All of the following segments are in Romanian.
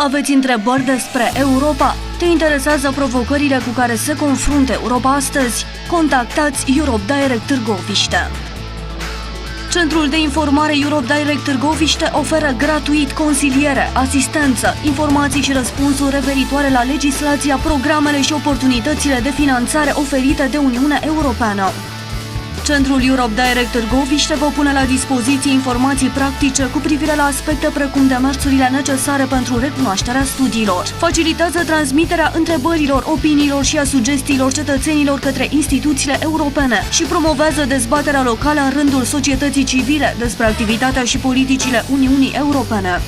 Aveți întrebări despre Europa? Te interesează provocările cu care se confruntă Europa astăzi? Contactați Europe Direct Târgoviște. Centrul de informare Europe Direct Târgoviște oferă gratuit consiliere, asistență, informații și răspunsuri referitoare la legislația, programele și oportunitățile de finanțare oferite de Uniunea Europeană. Centrul Europe Direct Târgoviște vă pune la dispoziție informații practice cu privire la aspecte precum demersurile necesare pentru recunoașterea studiilor. Facilitează transmiterea întrebărilor, opiniilor și a sugestiilor cetățenilor către instituțiile europene și promovează dezbaterea locală în rândul societății civile despre activitatea și politicile Uniunii Europene.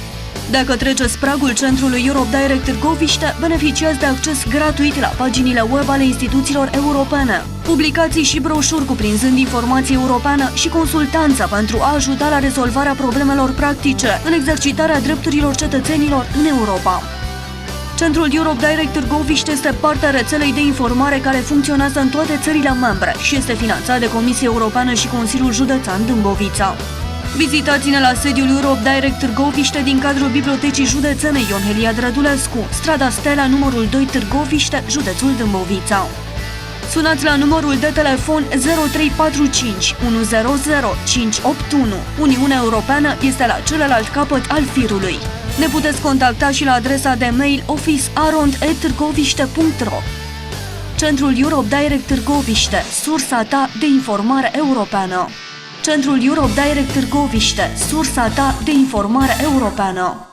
Dacă treceți pragul Centrului Europe Direct Târgoviște, beneficiați de acces gratuit la paginile web ale instituțiilor europene, publicații și broșuri cuprinzând informație europeană și consultanță pentru a ajuta la rezolvarea problemelor practice în exercitarea drepturilor cetățenilor în Europa. Centrul Europe Direct Târgoviște este partea rețelei de informare care funcționează în toate țările membre și este finanțat de Comisia Europeană și Consiliul Județean Dâmbovița. Vizitați-ne la sediul Europe Direct Târgoviște din cadrul Bibliotecii Județene Ion Heliad Rădulescu, strada Stela, numărul 2 Târgoviște, județul Dâmbovița. Sunați la numărul de telefon 0345 100 581. Uniunea Europeană este la celălalt capăt al firului. Ne puteți contacta și la adresa de mail officearond@târgoviște.ro. Centrul Europe Direct Târgoviște, sursa ta de informare europeană. Centrul Europe Direct Târgoviște, sursa ta de informare europeană.